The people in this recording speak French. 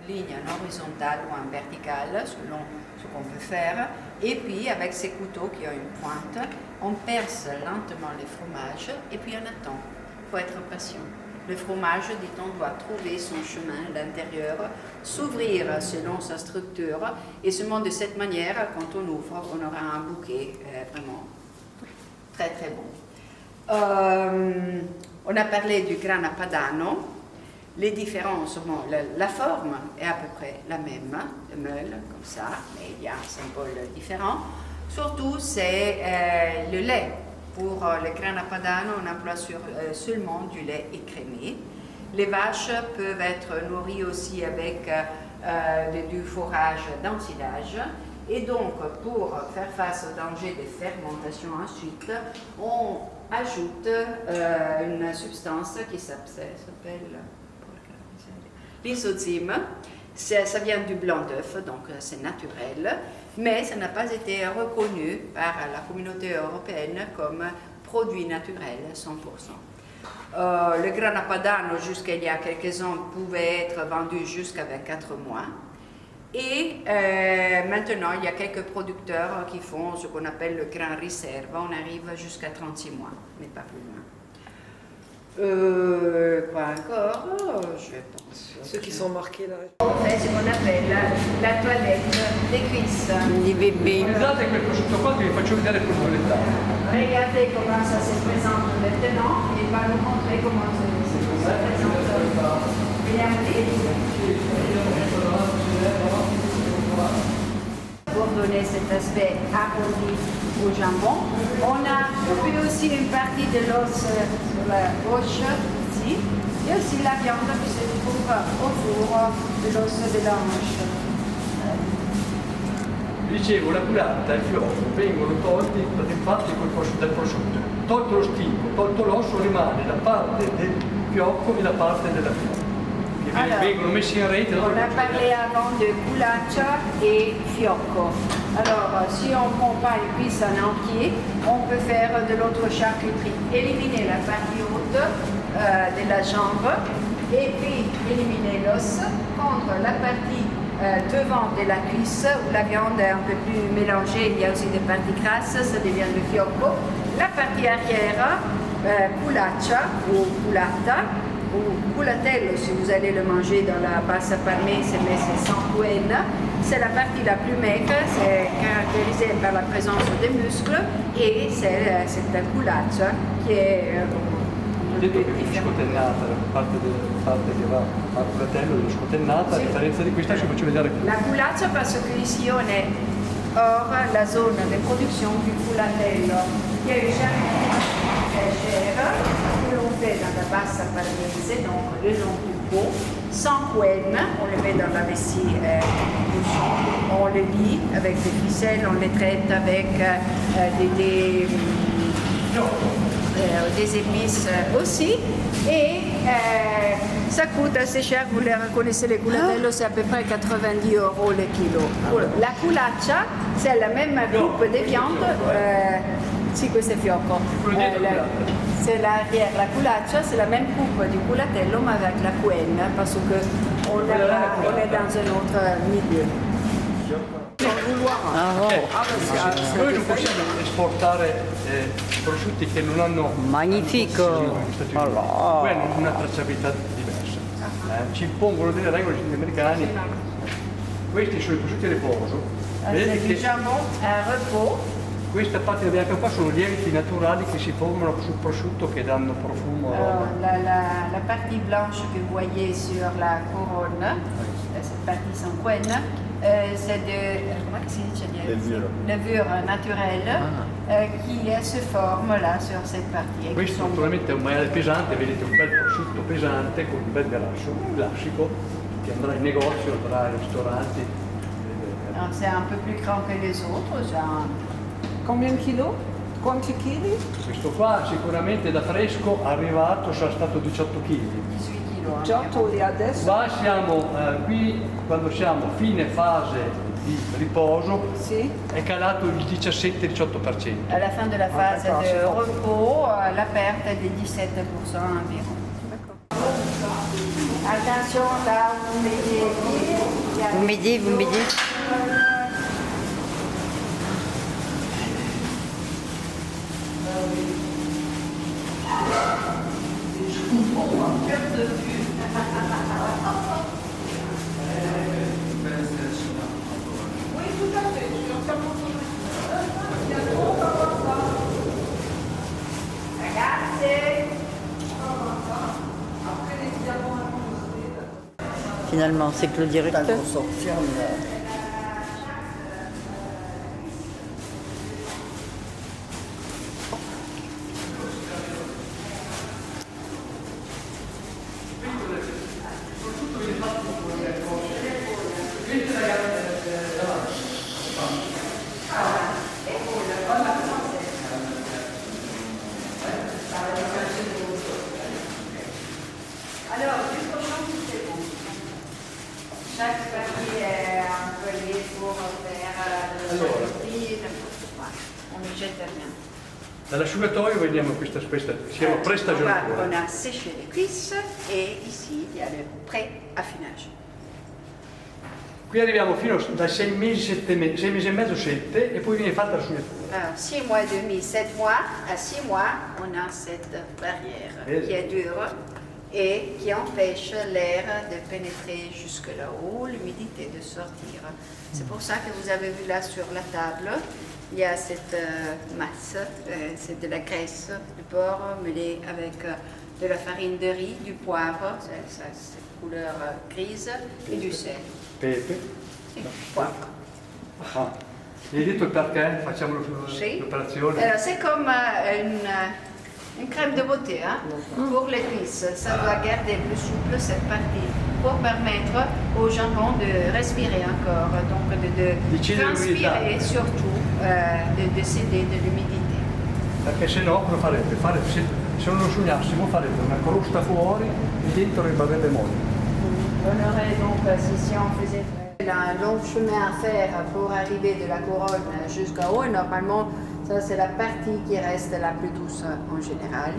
ligne en horizontale ou en verticale, selon ce qu'on peut faire. Et puis, avec ces couteaux qui ont une pointe, on perce lentement les fromages et puis on attend. Il faut être patient. Le fromage, dit-on, doit trouver son chemin à l'intérieur, s'ouvrir selon sa structure, et seulement de cette manière, quand on ouvre, on aura un bouquet vraiment très très bon. On a parlé du grana padano. Les différences, bon, la forme est à peu près la même, le meule comme ça, mais il y a un symbole différent. Surtout, c'est le lait. Pour le grana padano, on emploie seulement du lait écrémé. Les vaches peuvent être nourries aussi avec du fourrage d'ensilage. Et donc, pour faire face au danger des fermentations ensuite, on ajoute une substance qui s'appelle l'isozyme. Ça vient du blanc d'œuf, donc c'est naturel, mais ça n'a pas été reconnu par la communauté européenne comme produit naturel 100%. Le grana padano, jusqu'à il y a quelques ans, pouvait être vendu jusqu'à 24 mois. Et maintenant, il y a quelques producteurs qui font ce qu'on appelle le gran riserva. On arrive jusqu'à 36 mois, mais pas plus loin. Quoi encore? Je pense. Ceux qui sont marqués là. On fait ce qu'on appelle la toilette des cuisses. Di bébé. Guardate quel prosciutto qua che vi faccio vedere come lo lettate. Regardez comment ça se présente maintenant et va nous montrer comment ça se présente. Regardez. Pour donner cet aspect arrondi au jambon, on a coupé aussi une partie de l'os sur la gauche ici, et aussi la viande qui se trouve au four de l'os de la hanche. Dicevo, la culata e il fiocco vengono tolti infatti dal prosciutto. Tolto lo stinco, tolto l'osso, rimane la parte del fiocco e la parte della fiocca. Alors, vengono messi in rete. On a parlé avant de culaccia et fiocco. Alors, si on ne prend pas une cuisse en entier, on peut faire de l'autre charcuterie. Éliminer la partie haute de la jambe et puis éliminer l'os, prendre la partie devant de la cuisse où la viande est un peu plus mélangée, il y a aussi des parties grasses, ça devient le fiocco. La partie arrière, culaccia ou culata, ou culatello si vous allez le manger dans la pasta parmée, c'est sans couenne. C'est la partie la plus maigre, c'est caractérisé par la présence des muscles et c'est cette culaccia qui est detto che viene scotennata, la parte che va al culatello viene scotennata, a differenza di questa ci faccio vedere qui. La culaccia parce que ici on est hors la zone de production du culatello. Il y a une charcuterie chère que l'on fait dans la pasta parmese, donc le long du pot, sans couenne, on le met dans la vessie bouchon, on le lie avec des ficelles, on les traite avec des épices aussi, et ça coûte assez cher, vous les reconnaissez, les culatello, c'est à peu près 90 € le kilo. La culaccia, c'est la même coupe de viande, si questo è fiocco, c'est l'arrière, la culaccia, c'est la même coupe du culatello, mais avec la couenne, parce qu'on est dans un autre milieu. Noi non possiamo esportare prosciutti che non hanno Magnifico. Qui hanno una tracciabilità diversa. Ci impongono delle regole gli americani. Questi sono i prosciutti a riposo. Vedete C'est du che jambon à repos. questa parte bianca qua sono lieviti naturali che si formano sul prosciutto che danno profumo. La partie blanche que vous voyez sur la couronne, cette partie sans couenne, c'est comment si dice? Levure naturelle qui se forme là sur cette partie. Questo naturalmente è un maiale pesante, vedete un bel prosciutto pesante con un bel classico che andrà in negozio, andrà ai ristoranti. C'est un peu plus grand que les autres. Combien de kilos? Quanti chili? Questo qua sicuramente da fresco arrivato sarà stato 18 kg. 18 kg. 18 e adesso? Qua siamo qui quando siamo fine fase di riposo, Sì. è calato il 17-18%. À la fin de la phase de repos, la perte est de 17% environ. Attention là où vous mettez les pieds. Vous m'aidez, vous m'aidez. Oui, tout à fait. Je suis entièrement Finalement, c'est que le directeur. Alors, du cochon, c'est bon. Chaque papier est employé pour faire de la charcuterie, n'importe quoi. On ne jette rien. Dall'asciugatoio vediamo siamo On pre-stagionatura. a séché les cuisses et ici il y a le pré-affinage. Qui arriviamo fino dai 6 mesi, 6 mesi e mezzo, 7 e poi viene fatta l'asciugatura. Alors, 6 mois et demi, 7 mois, à 6 mois, on a cette barrière qui est dure et qui empêche l'air de pénétrer jusque là-haut, l'humidité de sortir. C'est pour ça que vous avez vu là sur la table, il y a cette masse, c'est de la graisse du porc mêlée avec de la farine de riz, du poivre, c'est cette couleur grise, et du sel. Pepe. Sì, poivre. Ah. Mi hai detto il perché facciamo Sì. l'operazione? Alors, c'est comme une crème de beauté hein, pour les cuisses. Ça doit garder plus souple cette partie pour permettre aux jambons de respirer encore, donc de transpirer et surtout de céder de l'humidité. Perché se no cosa farebbe? Se non lo sugnassimo farebbe una crosta fuori e dentro rimarrebbe molle. On aurait donc, si on faisait un long chemin à faire pour arriver de la couronne jusqu'à haut, et normalement, ça c'est la partie qui reste la plus douce en général.